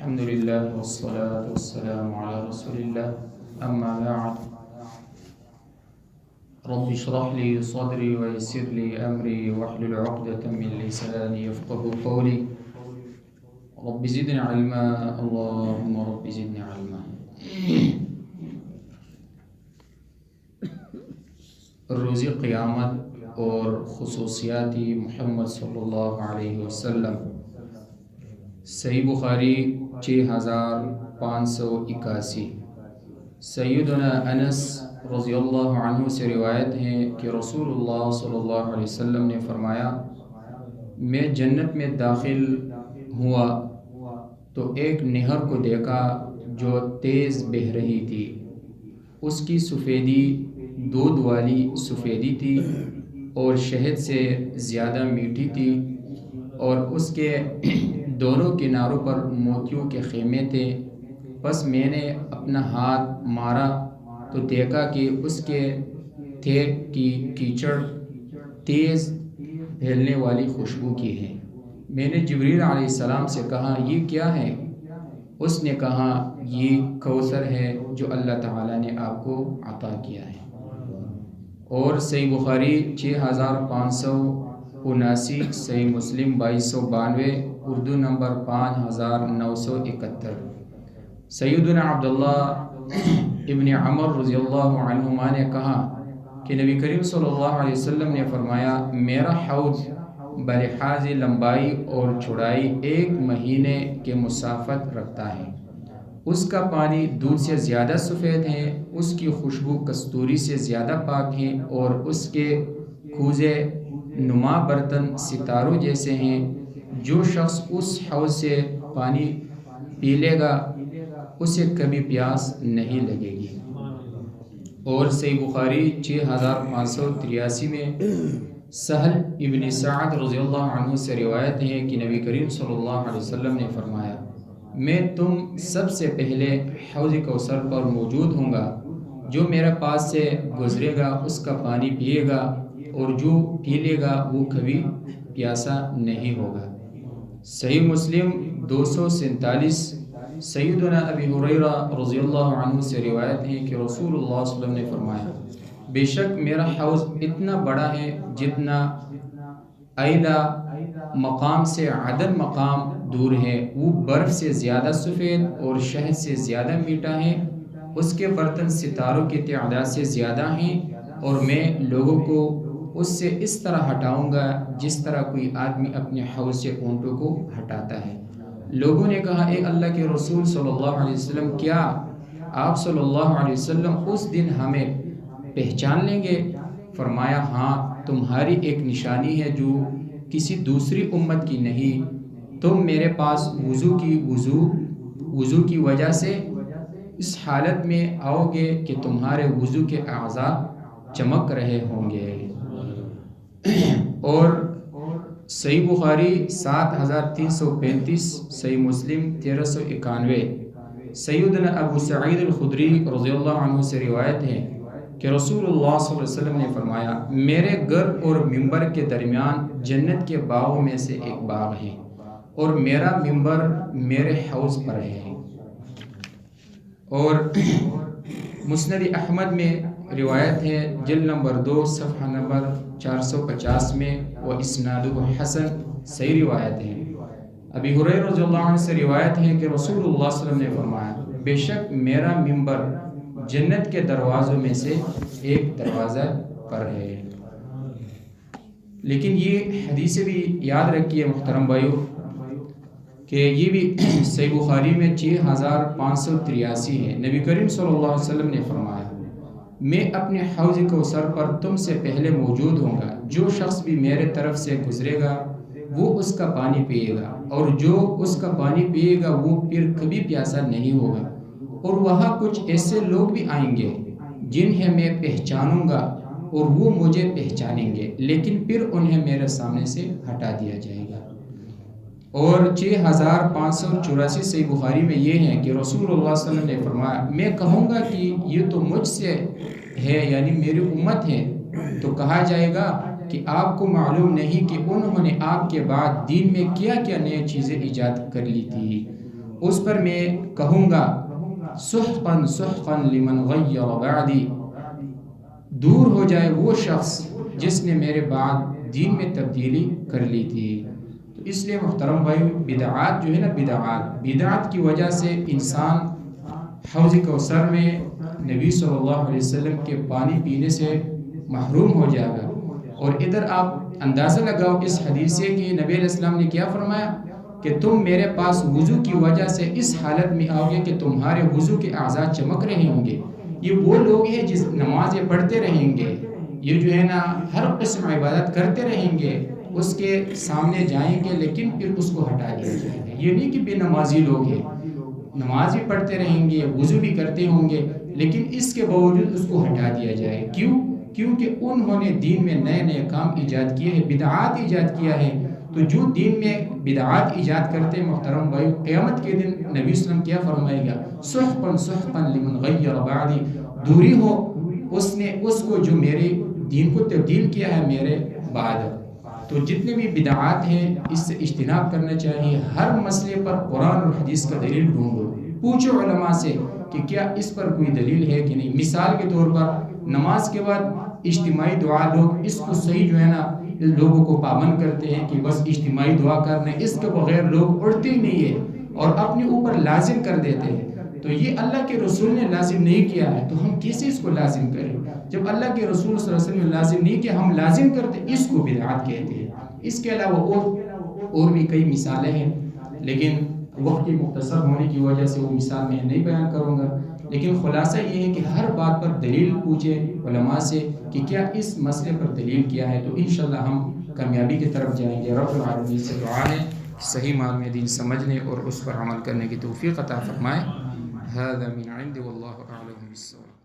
الحمد لله والصلاة والسلام على رسول الله أما بعد رب اشرح لي صدري ويسر لي أمري واحلل عقدة من لساني يفقهوا قولي رب زدني علما اللهم رب زدني علما. روز قیامت اور خصوصیات محمد صلی اللہ علیہ وسلم. صحیح بخاری 6581. سیدنا انس رضی اللہ عنہ سے روایت ہے کہ رسول اللہ صلی اللہ علیہ وسلم نے فرمایا، میں جنت میں داخل ہوا تو ایک نہر کو دیکھا جو تیز بہہ رہی تھی. اس کی سفیدی دودھ والی سفیدی تھی اور شہد سے زیادہ میٹھی تھی، اور اس کے دونوں کناروں پر موتیوں کے خیمے تھے. بس میں نے اپنا ہاتھ مارا تو دیکھا کہ اس کے تھیک کی کیچڑ تیز پھیلنے والی خوشبو کی ہے. میں نے جبریل علیہ السلام سے کہا، یہ کیا ہے؟ اس نے کہا، یہ کوثر ہے جو اللہ تعالیٰ نے آپ کو عطا کیا ہے. اور صحیح بخاری 6579، صحیح مسلم 2292، اردو نمبر 5971. سیدنا عبداللہ ابن عمر رضی اللہ عنہما نے کہا کہ نبی کریم صلی اللہ علیہ وسلم نے فرمایا، میرا حوض بلحاظ لمبائی اور چوڑائی 1 مہینے کے مسافت رکھتا ہے. اس کا پانی دودھ سے زیادہ سفید ہے، اس کی خوشبو کستوری سے زیادہ پاک ہے، اور اس کے کوزے نما برتن ستاروں جیسے ہیں. جو شخص اس حوض سے پانی پی لے گا اسے کبھی پیاس نہیں لگے گی. اور صحیح بخاری 6583 میں سہل ابن سعد رضی اللہ عنہ سے روایت ہے کہ نبی کریم صلی اللہ علیہ وسلم نے فرمایا، میں تم سب سے پہلے حوض کوثر پر موجود ہوں گا. جو میرے پاس سے گزرے گا اس کا پانی پیے گا، اور جو پی لے گا وہ کبھی پیاسا نہیں ہوگا. صحیح مسلم 247. سیدنا ابی ہریرہ رضی اللہ عنہ سے روایت ہے کہ رسول اللہ صلی اللہ علیہ وسلم نے فرمایا، بے شک میرا حوض اتنا بڑا ہے جتنا ایلا مقام سے عدن مقام دور ہے. وہ برف سے زیادہ سفید اور شہد سے زیادہ میٹھا ہے. اس کے برتن ستاروں کی تعداد سے زیادہ ہیں، اور میں لوگوں کو اس سے اس طرح ہٹاؤں گا جس طرح کوئی آدمی اپنے حوض سے اونٹوں کو ہٹاتا ہے. لوگوں نے کہا، اے اللہ کے رسول صلی اللہ علیہ وسلم، کیا آپ صلی اللہ علیہ وسلم اس دن ہمیں پہچان لیں گے؟ فرمایا، ہاں، تمہاری ایک نشانی ہے جو کسی دوسری امت کی نہیں. تم میرے پاس وضو کی وجہ سے اس حالت میں آؤ گے کہ تمہارے وضو کے اعضاء چمک رہے ہوں گے. اور صحیح بخاری 7335، صحیح مسلم 1391. سیدنا ابو سعید الخدری رضی اللہ عنہ سے روایت ہے کہ رسول اللہ صلی اللہ علیہ وسلم نے فرمایا، میرے گھر اور ممبر کے درمیان جنت کے باغوں میں سے ایک باغ ہے، اور میرا ممبر میرے حوض پر ہے. اور مسند احمد میں روایت ہے، جلد نمبر 2 صفحہ نمبر 450 میں، وہ اسنادہ حسن، صحیح روایت ہے. ابی ہریرہ رضی اللہ عنہ سے روایت ہے کہ رسول اللہ صلی اللہ علیہ وسلم نے فرمایا، بے شک میرا ممبر جنت کے دروازوں میں سے ایک دروازہ پر ہے. لیکن یہ حدیث بھی یاد رکھیے محترم بھائیو کہ یہ بھی صحیح بخاری میں 6583 ہے. نبی کریم صلی اللہ علیہ وسلم نے فرمایا، میں اپنے حوض کوثر پر تم سے پہلے موجود ہوں گا. جو شخص بھی میرے طرف سے گزرے گا وہ اس کا پانی پیے گا، اور جو اس کا پانی پیے گا وہ پھر کبھی پیاسا نہیں ہوگا. اور وہاں کچھ ایسے لوگ بھی آئیں گے جنہیں میں پہچانوں گا اور وہ مجھے پہچانیں گے، لیکن پھر انہیں میرے سامنے سے ہٹا دیا جائے گا. اور 6584 صحیح بخاری میں یہ ہے کہ رسول اللہ صلی اللہ علیہ وسلم نے فرمایا، میں کہوں گا کہ یہ تو مجھ سے ہے، یعنی میری امت ہے. تو کہا جائے گا کہ آپ کو معلوم نہیں کہ انہوں نے آپ کے بعد دین میں کیا کیا نئی چیزیں ایجاد کر لی تھی. اس پر میں کہوں گا سحقا سحقا لمن غیر بعدی، دور ہو جائے وہ شخص جس نے میرے بعد دین میں تبدیلی کر لی تھی۔ تو اس لیے محترم بھائی، بدعات جو ہے نا، بدعات کی وجہ سے انسان حوض کوثر میں نبی صلی اللہ علیہ وسلم کے پانی پینے سے محروم ہو جائے گا۔ اور ادھر آپ اندازہ لگاؤ اس حدیث سے کہ نبی علیہ السلام نے کیا فرمایا کہ تم میرے پاس وضو کی وجہ سے اس حالت میں آؤ گے کہ تمہارے وضو کے اعضاء چمک رہے ہوں گے۔ یہ وہ لوگ ہیں جس نمازیں پڑھتے رہیں گے، یہ جو ہے نا ہر قسم عبادت کرتے رہیں گے، اس کے سامنے جائیں گے لیکن پھر اس کو ہٹا دیا جائے گا۔ یہ نہیں کہ بے نمازی لوگ ہیں، نماز بھی پڑھتے رہیں گے، وضو بھی کرتے ہوں گے، لیکن اس کے باوجود اس کو ہٹا دیا جائے۔ کیونکہ انہوں نے دین میں نئے نئے کام ایجاد کیے ہیں، بدعات ایجاد کیا ہے۔ تو جو دین میں بدعات ایجاد کرتے ہیں محترم بھائی، قیامت کے دن نبی صلی اللہ علیہ وسلم کیا فرمائے گا، سحقا سحقا لمن غیر بعدی، دوری ہو اس کو جو میرے دین کو تبدیل کیا ہے میرے بعد۔ تو جتنے بھی بدعات ہیں اس سے اجتناب کرنا چاہیے۔ ہر مسئلے پر قرآن اور حدیث کا دلیل ڈھونڈو، پوچھو علماء سے کہ کیا اس پر کوئی دلیل ہے کہ نہیں۔ مثال کے طور پر نماز کے بعد اجتماعی دعا، لوگ اس کو صحیح جو ہے نا لوگوں کو پابند کرتے ہیں کہ بس اجتماعی دعا کرنا ہے، اس کے بغیر لوگ اٹھتے ہی نہیں ہے اور اپنے اوپر لازم کر دیتے ہیں۔ تو یہ اللہ کے رسول نے لازم نہیں کیا ہے، تو ہم کیسے اس کو لازم کریں؟ جب اللہ کے رسول صلی اللہ علیہ وسلم نے لازم نہیں کیا، ہم لازم کرتے، اس کو بدعات کہتے ہیں۔ اس کے علاوہ اور بھی کئی مثالیں ہیں، لیکن وقت کی مختصر ہونے کی وجہ سے وہ مثال میں نہیں بیان کروں گا۔ لیکن خلاصہ یہ ہے کہ ہر بات پر دلیل پوچھے علماء سے کہ کیا اس مسئلے پر دلیل کیا ہے، تو انشاءاللہ ہم کامیابی کی طرف جائیں گے۔ رب العالمین سے دعا ہے صحیح معنی میں دین سمجھنے اور اس پر عمل کرنے کی توفیق عطا فرمائے۔ هذا من عند والله اعلم بالصواب۔